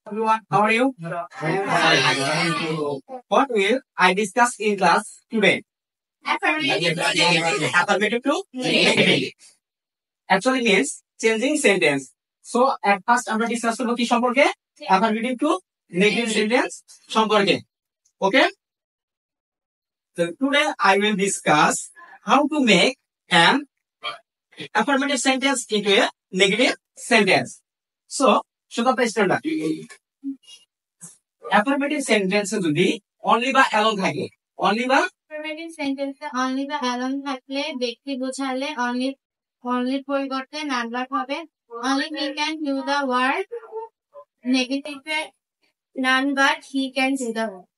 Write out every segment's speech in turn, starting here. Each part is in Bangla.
Everyone, how are you? What will I discuss in class today? Affirmative to negative. Actually means changing sentence. So at first আমরা ডিসকাস করব কি সম্পর্কে? Affirmative to negative sentence সম্পর্কে. Okay? So today I will discuss how to make an affirmative sentence into a negative sentence. So should I start? Affirmative sentence যদি only বা alone থাকে, only বা affirmative sentence only বা alone থাকলে ব্যক্তি বোঝালে only পরিবর্তে non-verb হবে। Only he can do the work. Negative non-verb he can do the work.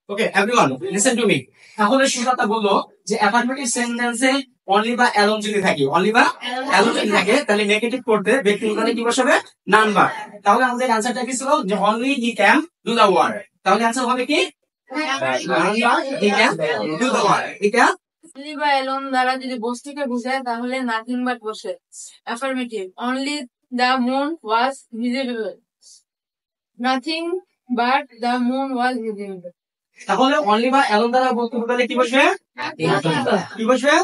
Okay, everyone, listen to me. তাহলে সুজাতা বললো যে affirmative sentence এ only বা alone যদি থাকে, only বা alone যদি থাকে তাহলে নেগেটিভ করতে ব্যক্তি বোঝালে কি বসাবে? non-verb. তাহলে আমাদের অ্যানসারটা কি ছিল? যে only he can do the work. তাহলে অ্যানসার হবে কি? non-verb he can do the work. এটা only বা alone দ্বারা যদি বস্তুকে বোঝায় তাহলে nothing but বসে। Affirmative. Only the moon was visible. Nothing but the moon was visible. তাহলে only বা alone দ্বারা বস্তু বোঝালে কি বসবে? কি বসবে?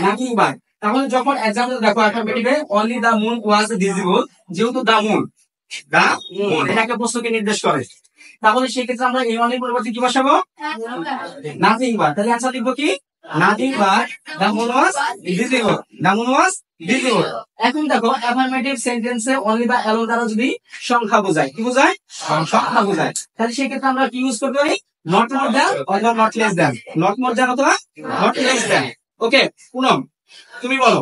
nothing but. তাহলে যখন এক্সাম্পল দেখো affirmative A only the moon was visible, যেহেতু the moon এটা একটা বস্তুকে নির্দেশ করে, তাহলে সেই ক্ষেত্রে আমরা এই only পরিবর্তে কি বসাবো? nothing but. তাহলে আচ্ছা লিখবো কি? nothing but the moon was visible. The moon was visible. এখন দেখো affirmative sentence এ only বা alone দ্বারা যদি সংখ্যা বোঝায়, কি বোঝায়? সংখ্যা বোঝায়, তাহলে সেই ক্ষেত্রে আমরা কি ইউজ করতে পারি? not more than অথবা not less than. not more than অথবা not less than. ওকে, পুনম তুমি বলো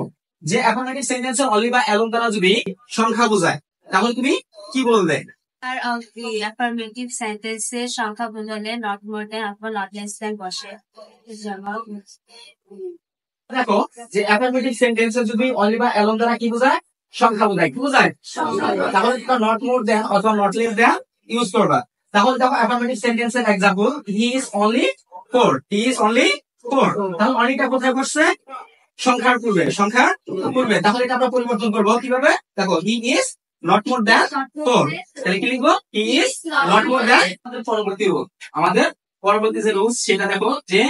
যে affirmative sentence এ only বা alone দ্বারা যদি সংখ্যা বোঝায় তাহলে তুমি কি বলবে? আর affirmative sentence এ সংখ্যা বোঝালে not more than অথবা not less than বসে। দেখো যে affirmative sentence এ যদি only বা alone দ্বারা কি বোঝায়? সংখ্যা বোঝায়, কি বোঝায়? তাহলে তোমরা not more than অথবা not less than ইউজ করবা। তাহলে দেখো affirmative sentence এর example he is only 4. he is only 4. তাহলে onlyটা কোথায় বসছে? সংখ্যার পূর্বে, সংখ্যার পূর্বে। তাহলে এটা আমরা পরিবর্তন করব কিভাবে? দেখো he is not more than 4. তাহলে কি লিখবো? he is not more than। আমাদের পরবর্তী যে রুলস সেটা দেখো যে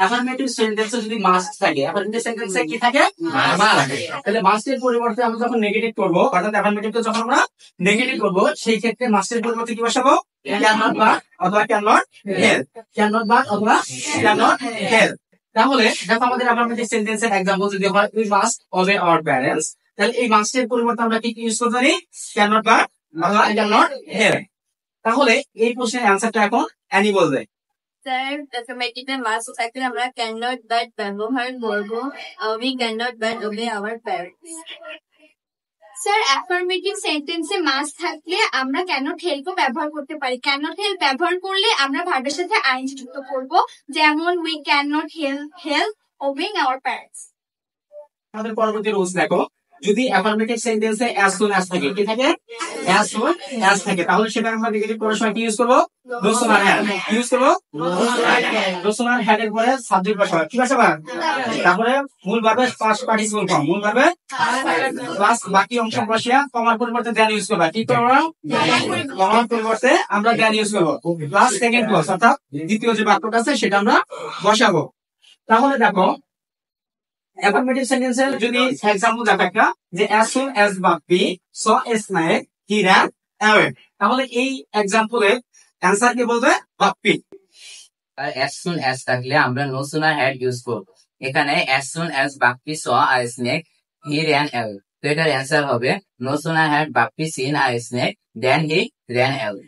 affirmative sentence এ যদি মাস্ট থাকে, affirmative sentence এ কি থাকে? মাস্ট। তাহলে মাস্টের পরিবর্তে আমরা যখন নেগেটিভ করব, অর্থাৎ affirmative কে যখন আমরা নেগেটিভ করব সেই ক্ষেত্রে মাস্টের পরিবর্তে কি বসাবো? cannot but অথবা cannot help. cannot but অথবা cannot help. তাহলে দেখো আমাদের affirmative sentence এর एग्जांपल যদি হয় we must obey our parents, তাহলে এই মাস্টের পরিবর্তে আমরা কি ইউজ করতে পারি? cannot but অথবা cannot help. তাহলে এই প্রশ্নের অ্যানসারটা এখন অ্যানি বলবে। স্যার affirmative এ মাস্ট থাকলে আমরা cannot but ব্যবহার করব। we cannot but obey our parents. Sir affirmative sentence a must থাকলে আমরা cannot help ও ব্যবহার করতে পারি। cannot help ব্যবহার করলে আমরা ভার্বের সাথে ing যুক্ত করব, যেমন we cannot help obeying our parents. আমাদের পরবর্তী রুলস দেখো, যদি affirmative sentence এ as soon as থাকে, কি থাকে? as soon as থাকে, তাহলে সেটা আমরা নেগেটিভ করার সময় কি ইউজ করব? no sooner had ইউজ করব। no sooner had এর পরে সাবজেক্ট বসাবো, কি বসাবো? তারপরে মূল ভার্বে পাস্ট পার্টিসিপল ফর্ম, মূল ভার্বে প্লাস বাকি অংশ বসিয়ে কমার পরিবর্তে দেন ইউজ করবা। কি করব? কমার পরিবর্তে আমরা দেন ইউজ করব, প্লাস সেকেন্ড ক্লজ অর্থাৎ দ্বিতীয় যে বাক্যটা আছে সেটা আমরা বসাবো। তাহলে দেখো affirmative sentence এর যদি एग्जांपल দেখা একটা যে as soon as Bappi saw a snake he ran away, তাহলে এই एग्जांपल এর অ্যানসার কি বলবে? বাপ্পি। আর as soon as থাকলে আমরা no sooner had ইউজ করব। এখানে as soon as Bappi saw a snake he ran away, তো এটার অ্যানসার হবে no sooner had Bappi seen a snake then he ran away.